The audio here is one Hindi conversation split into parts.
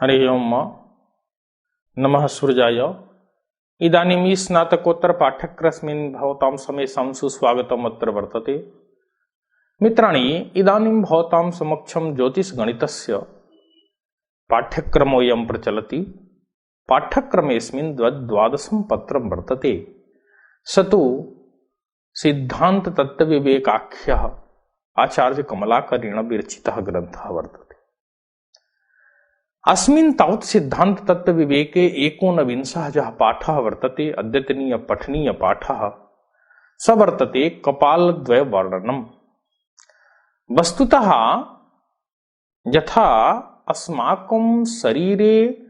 हरि ओम नमः सूर्याय। इदानीं स्नातकोत्तर पाठ्यक्रमस्मिन् भवतां समेषां सुस्वागतम् अत्र वर्तते। मित्राणि, इदानीं भवतां समक्षं ज्योतिषगणितस्य पाठ्यक्रमोऽयं प्रचलति। पाठ्यक्रमेऽस्मिन् द्वादशं पत्रं वर्तते। स तु सिद्धान्ततत्त्वविवेकाख्यः आचार्यकमलाकरेण विरचितः ग्रन्थः वर्तते। अस्मिन् तावत् सिद्धान्ततत्त्वविवेके एकोनविंशः यः पाठः वर्तते, अद्यतनीय पठनीय पाठः, स वर्तते कपालद्वयवर्णनम्। वस्तुतः यथा अस्माकं शरीरे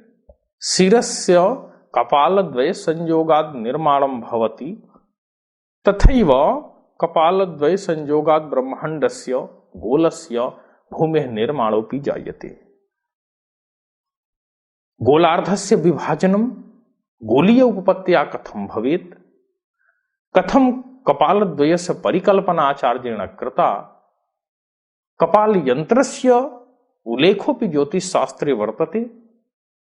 शिरस्य कपालद्वयसंयोगात् निर्माणं भवति, तथैव कपालद्वयसंयोगात् ब्रह्माण्डस्य गोलस्य भूमेः निर्माणोऽपि जायते। गोलार्धस्य विभाजनं गोलीय उपपत्त्या कथं भवेत्, कथं कपालद्वयस्य परिकल्पना आचार्येण कृता, कपालयन्त्रस्य उल्लेखोऽपि ज्योतिषशास्त्रे वर्तते।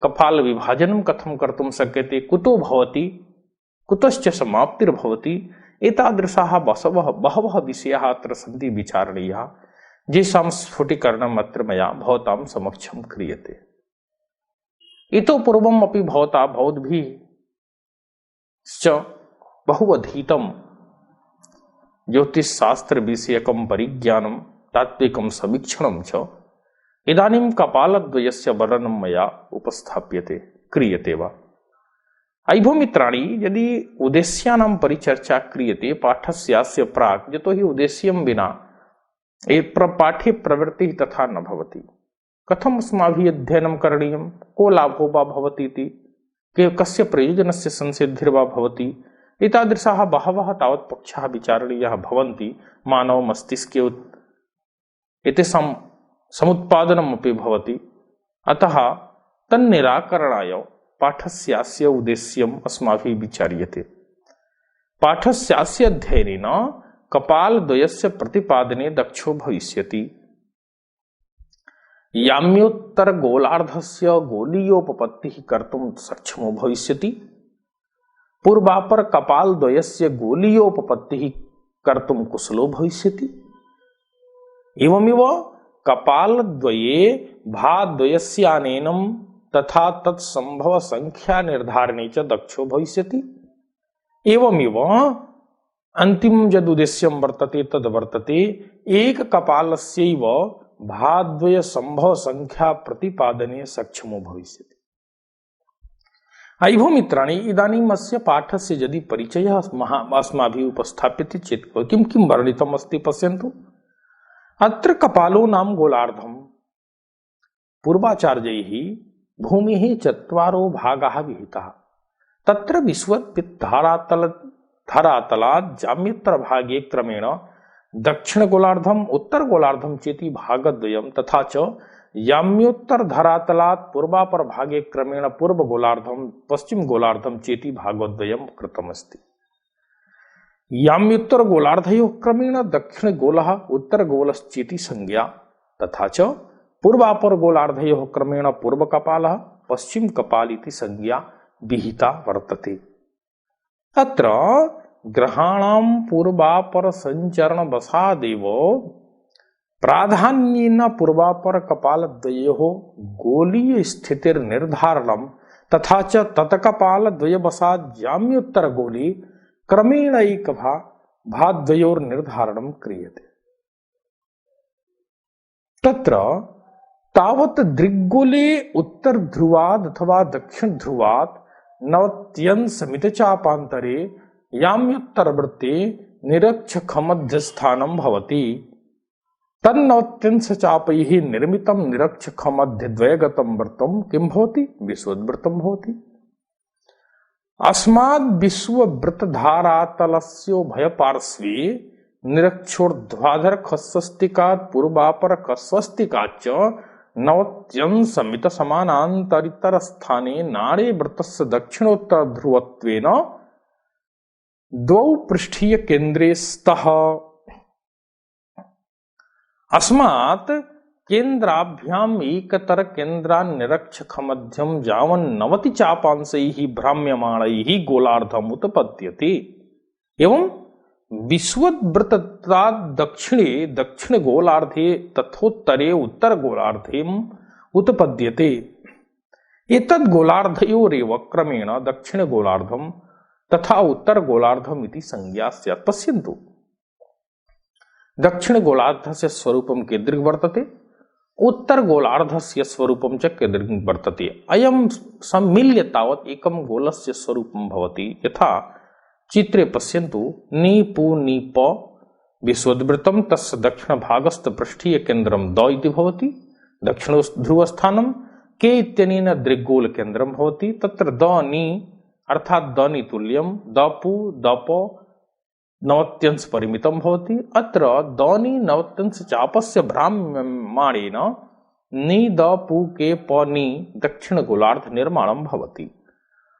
कपाल विभाजनं कथं कर्तुं शक्यते, कुतो भवति, कुतश्च समाप्तिर्भवति, एतादृशाः बहवः विषयाः अत्र सन्ति विचारणीयाः, येषां स्फुटीकरणम् अत्र मया भवतां समक्षं क्रियते। इतो पूर्वम् अपि भवता भवद्भिः बहुअधीतं ज्योतिषशास्त्रविषयकं परिज्ञानं, तात्विकं समीक्षणं च इदानीं कपालद्वयस्य वर्णनं मया उपस्थाप्यते, क्रियते वा। अयि भो मित्राणि, यदि उद्देश्यानां परिचर्चा क्रियते पाठस्यास्य प्राक्, यतोहि उद्देश्यं विना पाठे प्रवृत्तिः तथा न भवति। कथम् अस्माभिः अध्ययनं करणीयं, को लाभो वा भवति इति, कस्य प्रयोजनस्य संसिद्धिर्वा भवति, एतादृशाः बहवः तावत् पक्षाः विचारणीयाः भवन्ति। मानव मस्तिष्के एतेषां समुत्पादनमपि भवति। अतः तन्निराकरणाय पाठस्यास्य उद्देश्यम् अस्माभिः विचार्यते। पाठस्यास्य अध्ययनेन कपालद्वयस्य प्रतिपादने दक्षो भविष्यति। याम्योत्तर गोलार्धस्य गोलीयोपपत्तिः कर्तुं सक्षमो भविष्यति। पूर्वापर कपालद्वयस्य गोलीयोपपत्तिः कर्तुं कुशलो भविष्यति। एवमेव कपालद्वये भाद्वयस्यानेनं तथा तत्संभव संख्या निर्धारणे च दक्षो भविष्यति। एवमेव अन्तिमं यद् उद्देश्यं वर्तते तद् वर्तते एक कपालस्यैव भाद्वय संभव संख्या प्रतिपादने सक्षमो भविष्यति। अयि भो मित्राणि, इदानीम् अस्य पाठस्य यदि परिचयः अस्माभिः उपस्थाप्यते चेत् किं किं वर्णितम् अस्ति पश्यन्तु। अत्र कपालो नाम गोलार्धं पूर्वाचार्यैः भूमिः चत्वारो भागाः विहिताः। तत्र विश्वधरातलात् जाम्योत्तरभागे क्रमेण दक्षिण गोलार्धम उत्तर गोलार्धम चेति भागद्वयम्, तथा च याम्योत्तर धरातलात् पूर्वापर भागे क्रमेण पूर्व गोलार्धम पश्चिम गोलार्धम चेति भागद्वयम् कृतमस्ति। याम्योत्तर गोलार्धयोः क्रमेण दक्षिण गोलः उत्तर गोलश्चेति संज्ञा, तथा च पूर्वापर गोलार्धयोः क्रमेण पूर्व कपालः पश्चिम कपाल इति संज्ञा विहिता वर्तते। अत्र ग्रहाणां पूर्वापर संचरण वशादेव प्राधान्येन पूर्वापर कपालद्वयोः गोलीय स्थितिर्निर्धारणं, तथा च तत्कपालद्वयवशात् जाम्योत्तर गोली क्रमेण एक भाद्वयोर्निर्धारणं क्रियते। तत्र तावत् दृग्गोले उत्तर ध्रुवात् अथवा दक्षिण ध्रुवात् नवत्यंशमितचापान्तरे याम्योत्तरवृत्ते निरक्षकमध्यस्थानं भवति। तन्नवत्यंशचापैः निर्मितं निरक्षकमध्यद्वयगतं वृत्तं किं भवति? विश्ववृत्तं भवति। अस्माद् विश्ववृत्तधारातलस्योभयपार्श्वे निरक्षोर्ध्वाधर खस्वस्तिकात् पूर्वापर खस्वस्तिकाच्च नवत्यंशमितसमानान्तरितरस्थाने नाड़े वृत्तस्य दक्षिणोत्तर ध्रुवत्वेन द्वौ पृष्ठीय केन्द्रे स्तः। अस्मात् केन्द्राभ्याम एकतर केन्द्रान्निरक्षक मध्यम जावन नवति चापांशैः भ्राम्यमाणैः गोलार्धम उत्पद्यते। एवं विश्ववृत्तात् दक्षिणे दक्षिण गोलार्धे तथोत्तरे उत्तर गोलार्धे उत्पद्यते। एतद् गोलार्धयोरेव क्रमेण दक्षिण गोलार्धम तथा उत्तर गोलार्धम इति संज्ञा स्यात्। पश्यन्तु, दक्षिण गोलार्धस्य स्वरूपं कीदृग् वर्तते, उत्तर गोलार्धस्य स्वरूपं च कीदृग् वर्तते। अयं सम्मिल्य तावत् एकं गोलस्य स्वरूपं भवति। यथा चित्रे पश्यन्तु, नीपु नीप विश्ववृत्तं तस्य दक्षिणभागस्थ पृष्ठीय केन्द्रं द इति भवति। दक्षिण ध्रुवस्थानं के इत्यनेन दृग्गोल केन्द्रं भवति। तत्र द नी अर्थात् दनि तुल्यं दपु दप नवत्यंश परिमितं भवति। अत्र दनि नवत्यंश चापस्य भ्राम्यमाणेन नि द पु के प नि दक्षिण गोलार्ध निर्माणं भवति।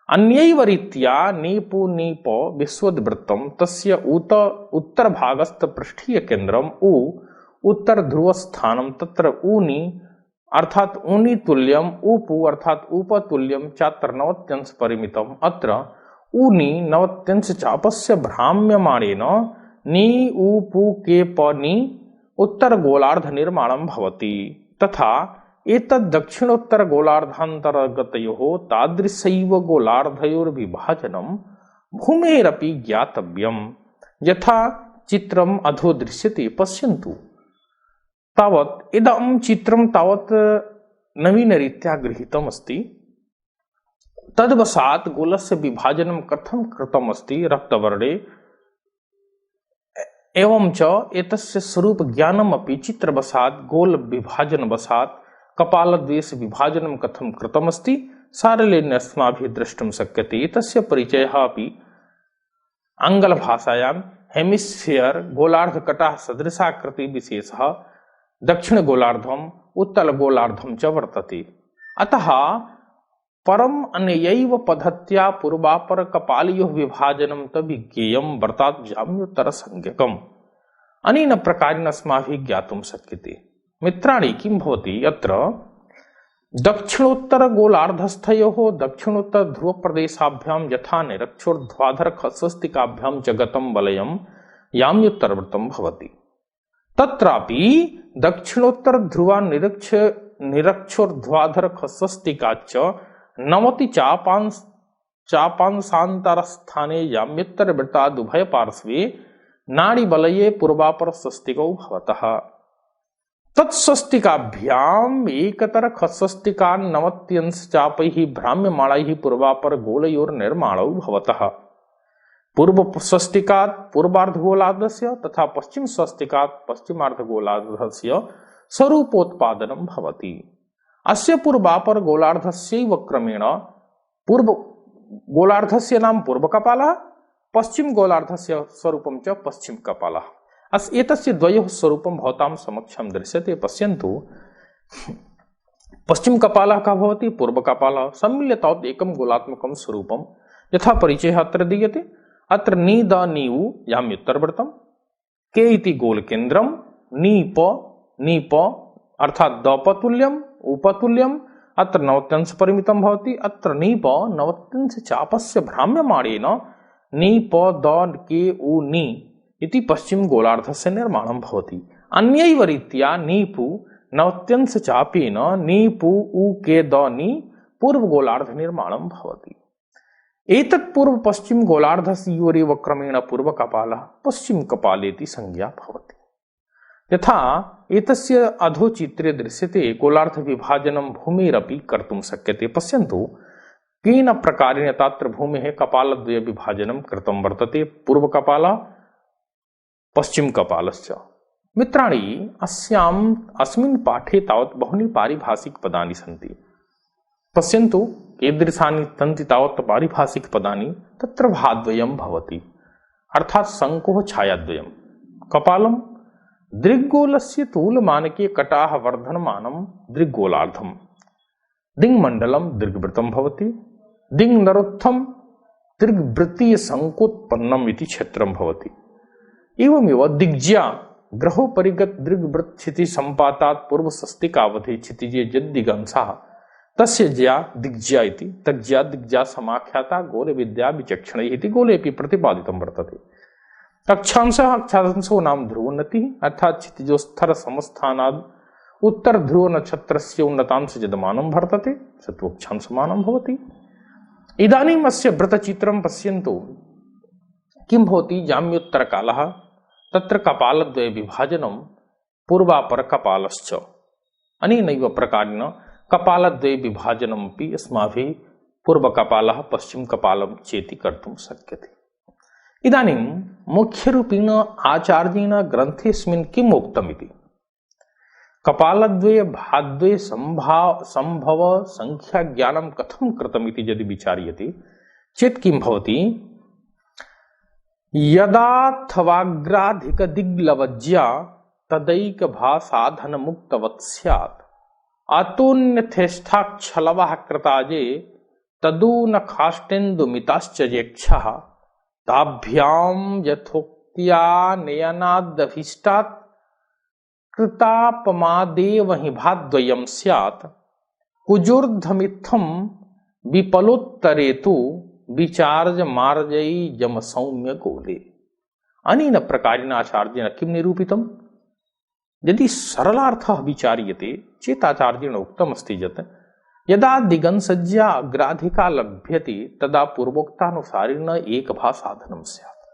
अन्यैव रीत्या नीपु नीप विश्ववृत्तं तस्य उत्तर भागस्थ पृष्ठीय केन्द्रम् उ उत्तर ध्रुवस्थानं तत्र ऊनि अर्थात ऊनि तुल्यम उपु अर्थात उपतुल्यम चात्र नवत्यंश परिमितम। अत्र ऊनि नवत्यंश चापस्य भ्राम्यमाणेन नि उपु के प नि उत्तर गोलार्ध निर्माणं भवति। तथा एतद् दक्षिणोत्तर गोलार्धान्तर्गतयोः तादृशैव गोलार्धयोर्विभाजनं भूमेरपि ज्ञातव्यम्। यथा चित्रम् अधो दृश्यते। पश्यन्तु, तावत् इदं चित्रं तावत् नवीनरीत्या गृहीतम् अस्ति। तद्वशात् गोलस्य विभाजनं कथं कृतम् अस्ति रक्तवर्णे। एवं च एतस्य स्वरूप ज्ञानम् अपि चित्रवशात् गोल विभाजनवशात् कपालद्वयस्य विभाजनं कथं कृतम् अस्ति सारल्येन अस्माभिः द्रष्टुं शक्यते। एतस्य परिचयः अपि आङ्ग्लभाषायां हेमिस्फियर गोलार्धकटाः सदृशाकृति विशेषः दक्षिण गोलार्धम उत्तर गोलार्धम च वर्तते। अतः परम अन्यैव पद्धत्या पूर्वापर कपालयोः विभाजनं तद्विज्ञेयं वर्तात् जाम्योत्तर संज्ञकम्। अनेन प्रकारेण अस्माभिः ज्ञातुं शक्यते। मित्राणि, किं भवति अत्र दक्षिणोत्तर गोलार्धस्थयोः दक्षिणोत्तर ध्रुव प्रदेशाभ्यां यथा निरक्षोर्ध्वाधर खस्वस्तिकाभ्यां च गतं वलयं याम्योत्तरवृत्तं भवति। तत्रापि दक्षिणोत्तर ध्रुवा निरक्षोर्ध्वाधर खस्वस्तिकाच्च नवति चापांशान्तरस्थाने याम्योत्तरवृत्तादुभय पार्श्वे नाड़ीवलये पूर्वापर स्वस्तिकौ भवतः। तत्स्वस्तिकाभ्याम् एकतर खस्वस्तिकान् नवत्यंश चापैः भ्राम्यमाणैः पूर्वापर गोलयोर्निर्माणौ भवतः। पूर्व स्वस्तिकात् पूर्वार्धगोलार्धस्य तथा पश्चिम स्वस्तिकात् पश्चिमार्धगोलार्धस्य स्वरूपोत्पादनं भवति। अस्य पूर्वापर गोलार्धस्यैव क्रमेण पूर्व गोलार्धस्य नाम पूर्वकपालः, पश्चिम गोलार्धस्य स्वरूपं च पश्चिम कपालः। एतस्य द्वयोः स्वरूपं भवतां समक्षं दृश्यते। पश्यन्तु, पश्चिम कपालः कः भवति, पूर्वकपालः सम्मिल्य तावत् एकं गोलात्मकं स्वरूपं यथा परिचयः अत्र दीयते। अत्र नि द नीउ याम्योत्तरवृत्तं के इति गोलकेन्द्रं नीप नीप अर्थात दपतुल्यम उपतुल्यम अत्र नवत्यंश परिमितं भवति। अत्र नीप नवत्यंश चापस्य भ्राम्यमाणेन नीप द के उ नि इति पश्चिम गोलार्धस्य निर्माणं भवति। अन्यैव रीत्या नीपु नवत्यंश चापेन नीपु उ के द नि पूर्व गोलार्ध निर्माणं भवति। एतत् पूर्व पश्चिम गोलार्धस्योरेव क्रमेण पूर्व कपालः पश्चिम कपालेति संज्ञा भवति। यथा एतस्य अधो चित्रे दृश्यते गोलार्ध विभाजनं भूमेरपि कर्तुं शक्यते। पश्यन्तु, केन प्रकारेण तत्र भूमेः कपालद्वय विभाजनं कृतं वर्तते, पूर्व कपालः पश्चिम कपालश्च। मित्राणि, अस्मिन् पाठे तावत् बहूनि पारिभाषिक पदानि सन्ति। पश्यन्तु, कीदृशानि सन्ति तावत् पारिभाषिक पदानि। तत्र भाद्वयं भवति अर्थात् शङ्कोः छायाद्वयं। कपालं दृग्गोलस्य तूलमानके कटाः वर्धनमानं दृग्गोलार्धम्। दिङ्मण्डलं दीर्घवृत्तं भवति। दिङ्नरोत्थं दीर्घवृत्तीय शङ्कोत्पन्नम् इति क्षेत्रं भवति। एवमेव दिग्ज्या ग्रहो परिगत दीर्घवृत्त क्षिति संपातात पूर्व सस्तिकावधि क्षितिजे जद्दिगंसा तस्य ज्या दिग्ज्या इति तज्ज्या दिग्ज्या समाख्याता गोले विद्या विचक्षण इति गोलेपि प्रतिपादितं वर्तते। अक्षांशः अक्षांशो नाम ध्रुवोन्नति अर्थात क्षितिजोस्तर समस्थानाद उत्तर ध्रुव नक्षत्रस्य उन्नतांश यदमानं वर्तते सत्वक्षांशमानं भवति। इदानीम् अस्य व्रतचित्रं पश्यन्तु किं भवति। जाम्योत्तरकालः तत्र कपालद्वय विभाजनं पूर्वापर कपालश्च अनेनैव प्रकारेण कपालद्वय विभाजनमपि अस्माभिः पूर्वकपालः पश्चिमकपालं चेति कर्तुं शक्यते। इदानीं मुख्यरूपेण आचार्येण ग्रन्थेऽस्मिन् किम् उक्तमिति कपालद्वय भाद्वय संभव संख्या ज्ञानं कथं कृतमिति यदि विचार्यते चेत् किं भवति। यदाथवाग्राधिक दिग्लवज्या तदैक भासाधन मुक्तवत् स्यात् अतोन्यथेष्ठाक्षलवः कृताजे तदून खाष्टेन्दुमिताश्च येक्षः ताभ्यां यथोक्त्या नयनादभीष्टात् कृतापमादेव हि भाद्वयं स्यात् कुजूर्धमित्थं विपलोत्तरे तु विचार्य मार्जयी जम सौम्य गोले। अनेन प्रकारेण आचार्येण किं निरूपितम्। यदि सरलार्थः विचार्यते चेत् आचार्येण उक्तमस्ति यत् यदा दिगंसज्या अग्राधिका लभ्यते तदा पूर्वोक्तानुसारेण एकभासाधनं स्यात्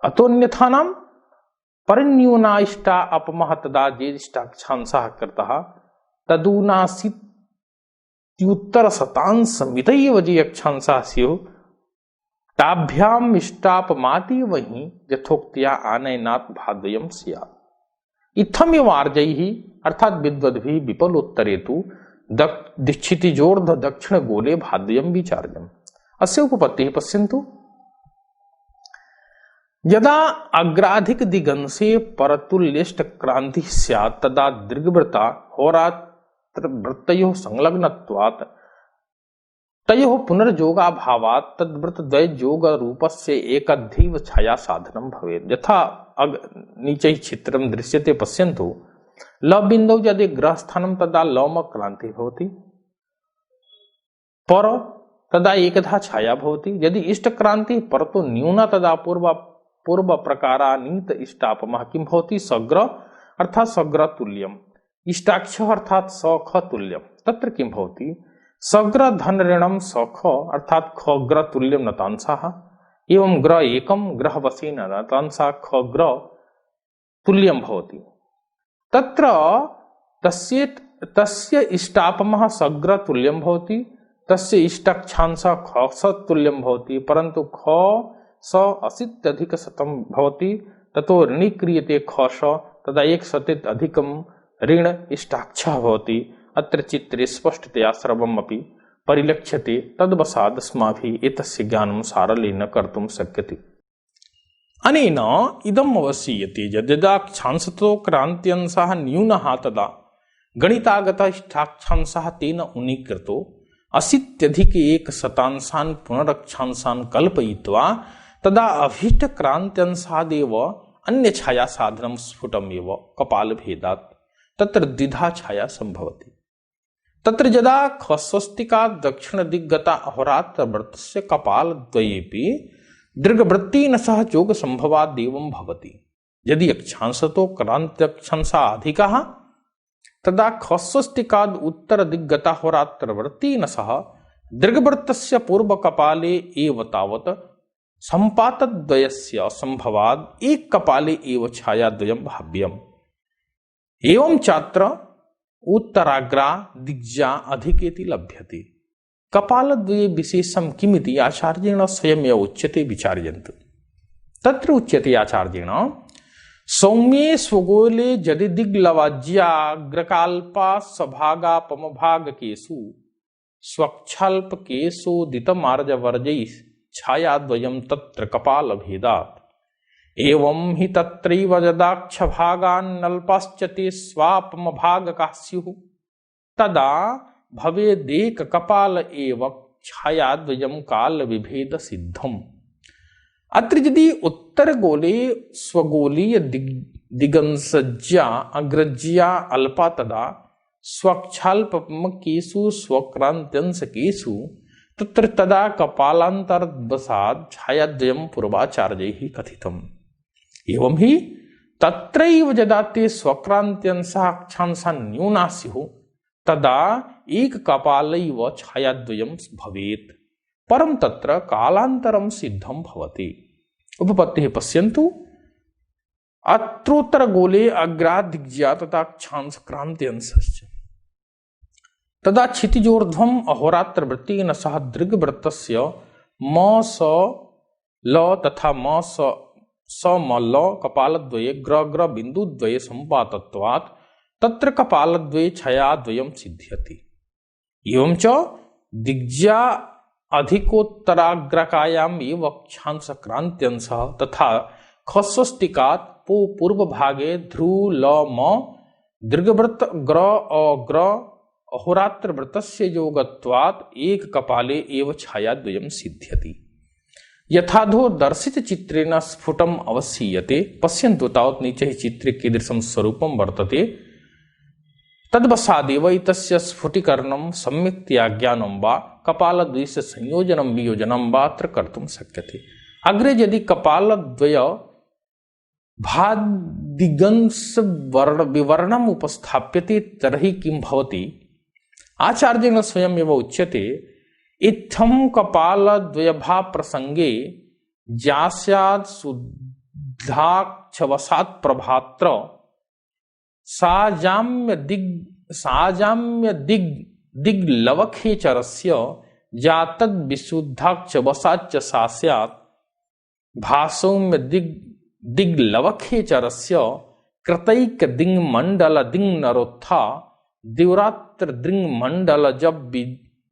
अतोऽन्यथानां परिन्यूनाइष्टा अपमः तदा ज्येष्ठाक्षांशः कृतः तदूनासीत्युत्तर शतांशमितैव ये अक्षांशाः स्युः ताभ्याम् इष्टापमातेव हि यथोक्त्या आनयनात् भाद्वयं स्यात् इत्थमेव आर्जैः अर्थात विद्वद्भिः विपलोत्तरे तु क्षितिजोर्ध दक्षिण गोले भाद्वयं विचार्यम्। अस्य उपपत्तिः पश्यन्तु। यदा अग्राधिक दिगंसे परतुल्यष्ट क्रांति स्यात् तदा दीर्घवृत्ता होरात्र वृत्तयोः संलग्नत्वात् तयोः पुनर्योगाभावात् तद्वृत्तद्वय योग रूपस्य एकद्धैव छाया साधनं भवेत्। यथा नीचे चित्रं दृश्यते पश्यन्तु। लबिन्दौ यदि ग्रहस्थानं तदा लौम क्रांतिः भवति पर तदा एकधा छाया भवति। यदि इष्टक्रांतिः परतो न्यूना तदा पूर्व प्रकारानीत इष्टापमः किं भवति सग्र अर्थात सग्र तुल्यम् इष्टाक्ष अर्थात सख तुल्यम्। तत्र किं भवति सग्र धन ऋणं सख अर्थात खग्र तुल्यं नतांसाः एवं ग्र एकं ग्रहवशेन नतांसा खग्र तुल्यं भवति। तत्र तस्य इष्टापमः सग्र तुल्यं भवति तस्य इष्टाक्षांशः ख स तुल्यं भवति परन्तु ख स अशीत्यधिक शतं भवति ततो ऋणी क्रियते ख स तदा एक शतेत् अधिकं ऋण इष्टाक्षः भवति। अत्र चित्रे स्पष्टतया सर्वमपि परिलक्ष्यते तद्वशात् अस्माभिः एतस्य ज्ञानं सारल्येन कर्तुं शक्यते। अनेन इदम् अवसीयते यदा क्षांशतो क्रान्त्यंशः न्यूनः तदा गणितागतः इष्टाक्षांशः तेन उनीकृतो अशीत्यधिक एक शतांशान् पुनरक्षांशान् कल्पयित्वा तदा अभीष्ट क्रांत्यंशादेव अन्य छाया साधनं स्फुटमेव कपालभेदात् तत्र द्विधा छाया संभवति। तत्र यदा खस्वस्तिका दक्षिण दिग्गता अहोरात्र वृत्तस्य कपालद्वयेपि दीर्घवृत्तेन सह योग संभवादेवं भवति। यदि अक्षांशतो क्रांत्यक्षांशः अधिकः तदा खस्वस्तिकाद् उत्तर दिग्गता होरात्र वृत्तेन सह दीर्घवृत्तस्य पूर्वकपाले एव तावत् संपातद्वयस्य संभवाद् एक कपाले एव छायाद्वयं भाव्यम्। एवं चात्र उत्तराग्रा दिग्जा अधिकेति लभ्यते। कपालद्वये विशेषं किमिति आचार्येण स्वयमेव उच्यते विचार्यन्तु। तत्र उच्यते आचार्येण सौम्ये स्वगोले यदि दिग्लवाज्याग्रकाल्पा सभागापमभागकेषु स्वक्षाल्पकेशोदितमार्जवर्जैः छायाद्वयं तत्र कपालभेदात् एवं हि तत्रैव यदाक्षभागान्नल्पाश्च ते स्वापमभागकाः स्युः तदा भवेदेक कपाल एव छायाद्वयं कालविभेद सिद्धम्। अत्र यदि उत्तर गोले स्वगोलीय दिगंसज्या अग्रज्या अल्पा तदा स्वक्षाल्पमकेषु स्वक्रांत्यंशकेषु तत्र तदा कपालांतरवसात् छायाद्वयं पूर्वाचार्यैः कथितम्। एवं ही तत्रैव यदा ते स्वक्रांत्यंशः अक्षांशा न्यूना स्युः तदा एक कपालैव छायाद्वयं भवेत्, परं तत्र कालांतरं सिद्धं भवति। उपपत्तिः पश्यन्तु। अत्रोत्तरगोले अग्रादिज्या तथा अक्षांश क्रांत्यंशश्च तदा क्षितिजोर्ध्वम् अहोरात्रवृत्तेन सह दीर्घवृत्तस्य म स ल तथा म स म ल कपालद्वये ग्र ग्र बिन्दुद्वये सम्पातत्वात् तत्र कपालद्वये छायाद्वयं सिद्ध्यति। एवं च दिग्ज्या अधिकोत्तराग्रकायाम् एव अक्षांश क्रांत्यंशः तथा खस्वस्तिकात् पूर्वभागे ध्रु ल म दीर्घवृत्त ग्र अग्र अहोरात्र वृत्तस्य योगत्वात् एक कपाले एव छायाद्वयं सिद्ध्यति। यथाधो दर्शित चित्रेण स्फुटम अवसीयते। पश्यन्तु तावत् नीचे ही चित्रे कीदृशं स्वरूपं वर्तते। तद्वसादेव एतस्य स्फुटीकरणं सम्यक्तया ज्ञानं वा कपालद्वयस्य संयोजनं वियोजनं वा अत्र कर्तुं शक्यते। अग्रे यदि कपालद्वय भादिगंश विवरणम् उपस्थाप्यते तर्हि किं भवति? आचार्येण स्वयमेव उच्यते इत्थं कपालद्वयभाव प्रसंगे ज्यास्यात् शुद्धाक्षवसात् प्रभात्र साजाम्य दिग्लवखेचरस्य जातद् विशुद्धाक्षवसाच्च सा स्यात् भासौम्य दिग्लवखेचरस्य कृतैक दिङ्मण्डल दिङ्नरोत्था दिवरात्र दिङ्मण्डल जब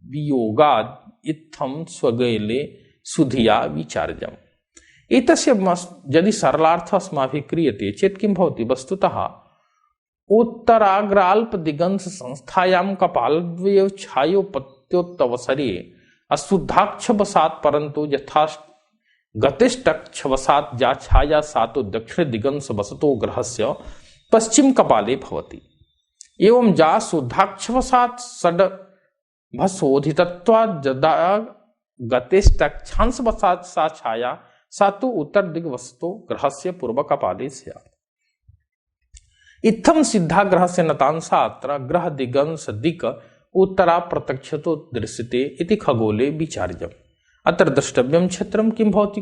वियोगाद इत्थं स्वगैले सुधिया विचार्यम्। एतस्य यदि सरलार्थ अस्माभिः क्रियते चेत् किं भवति? वस्तुतः उत्तराग्राल्प दिगंश संस्थायां कपालद्वये छायोपत्योत्तवसरे अशुद्धाक्षवसात् परन्तु यथा गतिष्ठक्षवसात् या छाया सा तो दक्षिण दिगंश वसतो ग्रहस्य पश्चिम कपाले भवति। एवं जा शुद्धाक्षवसात् षड् भसोधितत्वात् यदा गतिष्ठक्षांशवसात् सा छाया सा तो उत्तर दिग्वसतो ग्रहस्य पूर्व कपाले स्यात्। इत्थं सिद्धा ग्रहस्य नतांशात्र ग्रह दिगंश दिक् उत्तरा प्रत्यक्षतो दृश्यते इति खगोले विचार्यम्। अत्र द्रष्टव्यं क्षेत्रं किं भवति?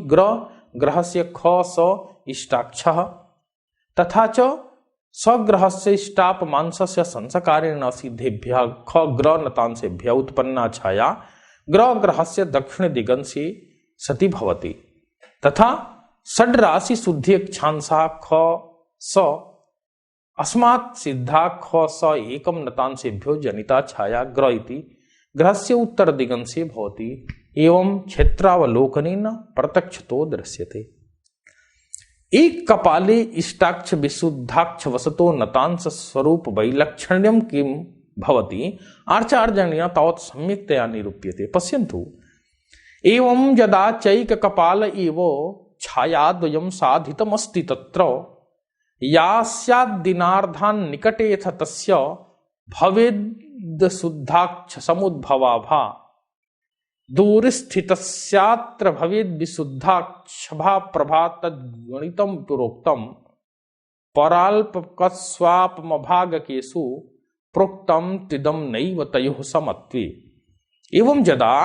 ग्रहस्य ख स इष्टाक्षः तथा च स्वग्रहस्य इष्टापमांसस्य संस्कारेण सिद्धेभ्यः ख ग्रह नतांशेभ्यः उत्पन्ना छाया ग्रहस्य दक्षिण दिगंशे सति भवति। तथा षड्राशि शुद्धि अक्षांशः ख स अस्मात् सिद्धा ख स एकं नतांशेभ्यो जनिता छाया ग्रह इति ग्रहस्य उत्तर दिगंशे भवति। एवं क्षेत्रावलोकनेन प्रत्यक्षतो दृश्यते। एक कपाले इष्टाक्ष विशुद्धाक्ष वसतो नतांश स्वरूप वैलक्षण्यं किं भवति? आचार्येण तावत् सम्यक्तया निरूप्यते। पश्यन्तु। एवं यदा चैक कपाल एव छायाद्वयं साधितमस्ति तत्र यास्याद्दिनार्धान् निकटेथ तस्य भवेद् शुद्धाक्ष समुद्भवाभा दूरस्थितस्यात्र भवेद् विशुद्धाक्षभा प्रभा तद्गणितं पुरोक्तं पराल्पकस्वापमभागकेषु प्रोक्तं तिदं नैव तयोः समत्वे। एवं यदा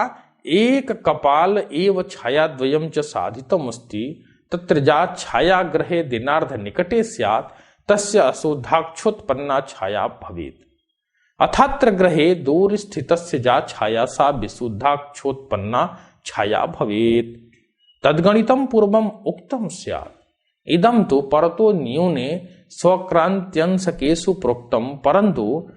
एक कपाल एव छायाद्वयं च साधितमस्ति तत्र जा छायाग्रहे दिनार्ध निकटे स्यात् तस्य अशुद्धाक्षोत्पन्ना छाया भवेत्। अथात्र ग्रहे दूरस्थितस्य जा छाया सा विशुद्धाक्षोत्पन्ना छाया भवेत्। तद्गणितं पूर्वम् उक्तं स्यात्। इदं तु परतो न्यूने स्वक्रान्त्यंशकेषु प्रोक्तं परन्तु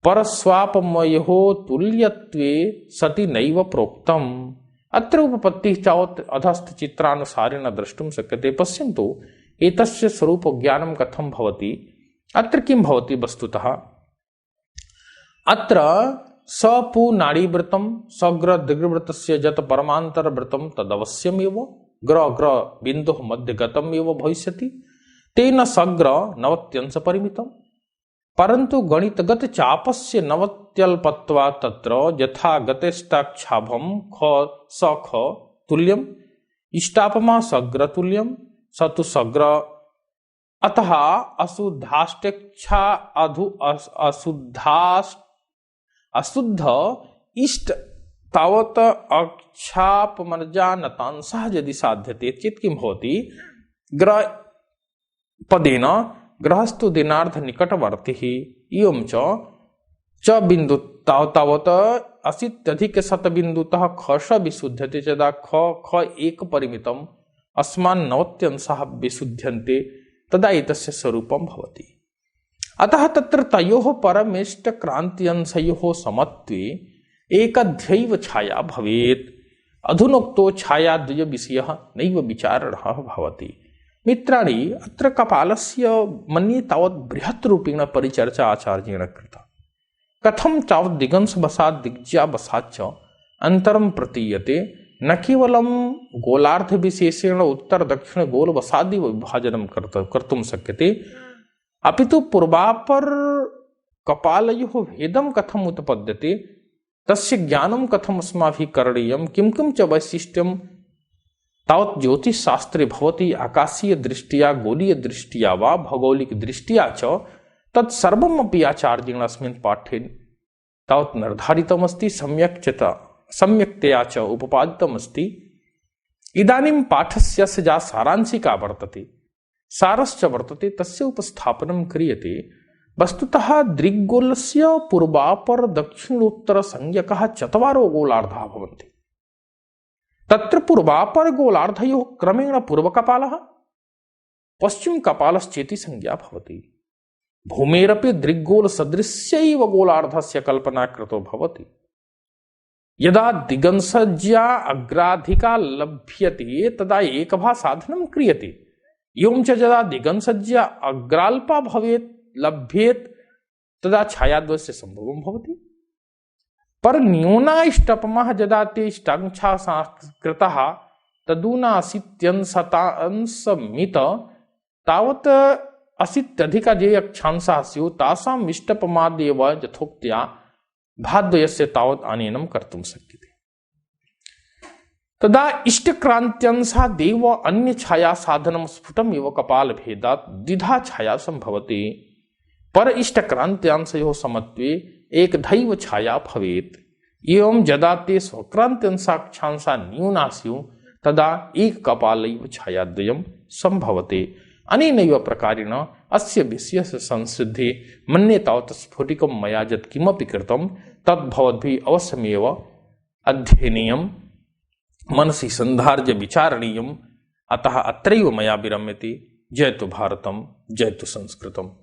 परस्वापमयोः तुल्यत्वे सति नैव प्रोक्तम्। अत्र उपपत्तिः तावत् अधस्थ चित्रानुसारेण द्रष्टुं शक्यते। पश्यन्तु एतस्य स्वरूप ज्ञानं कथं भवति। अत्र किं भवति? वस्तुतः अत्र सपु नाड़ीवृत्तं सग्र दीर्घवृत्तस्य यत् परमान्तरवृत्तं तदवश्यमेव ग्र ग्र बिन्दुः मध्यगतम् एव भविष्यति। तेन सग्र नवत्यंश परिमितम् परंतु गणितगत चापस्य नवत्यल्पत्वा तत्र यथा गतेष्टाक्षाभम ख स ख तुल्यम इष्टापमा सग्र तुल्यम स तु सग्र अतः अशुद्धाष्टेक्षा अशुद्ध इष्ट तावत अक्षापमर्जानतांसः यदि साध्यते चेत् किं भवति ग्रह पदेन गृहस्थो दिनार्थ निकटवर्ती एवं च बिंदु तावत अशीत्यधिक शत बिंदुतः खश विशुध्यते चदा ख एक परिमितम अस्मान् नवत्यंशः विशुध्यन्ते तदा एतस्य स्वरूपं भवति। अतः तत्र तयोः परमेष्ट क्रांत्यंशयोः समत्वे एकध्यैव छाया भवेत्। अधुनोक्तो छायाद्वय विषयः नैव विचारणः भवति। मित्राणि अत्र कपालस्य मन्ये तावत् बृहत् रूपेण परिचर्चा आचार्येण कृता। कथं तावत् दिगंशवशात् दिग्ज्यावशाच्च अन्तरं प्रतीयते न केवलं गोलार्ध विशेषेण उत्तर दक्षिण गोलवशादिव विभाजनं कर्तुं शक्यते अपितु पूर्वापर कपालयोः भेदं कथम् उत्पद्यते तस्य ज्ञानं कथम् अस्माभिः करणीयं किं किं च वैशिष्ट्यं तावत् ज्योतिषशास्त्रे भवति आकाशीय दृष्ट्या गोलीय दृष्ट्या वा भौगोलिक दृष्ट्या च तत्सर्वमपि आचार्येण अस्मिन् पाठे तावत् निर्धारितमस्ति सम्यक्तया च उपपादितमस्ति। इदानीं पाठस्य या सारांशिका वर्तते सारश्च वर्तते तस्य उपस्थापनं क्रियते। वस्तुतः दृग्गोलस्य पूर्वापर दक्षिणोत्तर संज्ञकः चत्वारो गोलार्धाः भवन्ति। तत्र पूर्वापर गोलार्धयोः क्रमेण पूर्वकपालः पश्चिमकपालश्चेति संज्ञा भवति। भूमेरपि दृग्गोल सदृश्यैव गोलार्धस्य कल्पना कृतो भवति। यदा दिगंसज्या अग्राधिका लभ्यते तदा एकभा साधनं क्रियते एवं च यदा दिगंसज्या अग्राल्पा भवेत् लभ्येत् तदा छायाद्वयस्य सम्भवं भवति। पर न्यूनाष्टपमः यदा ते इष्टांशा कृतः तदूनाशीत्यंशतांशमित तावत् अशीत्यधिक ये अक्षांशाः स्युः तासाम् इष्टपमादेव यथोक्त्या भाद्वयस्य तावत् आनयनं कर्तुं शक्यते। तदा इष्टक्रान्त्यंशादेव अन्यछाया साधनं स्फुटमेव कपालभेदात् द्विधा छाया सम्भवति। पर इष्टक्रान्त्यांशयोः समत्वे एकधैव छाया भवेत्। एवं यदा ते स्वक्रान्त्यंशाक्षांशा न्यूना स्युः तदा एककपालैव छायाद्वयं सम्भवते। अनेनैव प्रकारेण अस्य विषयस्य संसिद्धि मन्ये तावत् स्फुटिकं मया यत् किमपि कृतं तत् भवद्भिः अवश्यमेव अध्ययनीयं मनसि सन्धार्य विचारणीयम्। अतः अत्रैव मया विरम्यते। जयतु भारतं जयतु संस्कृतम्।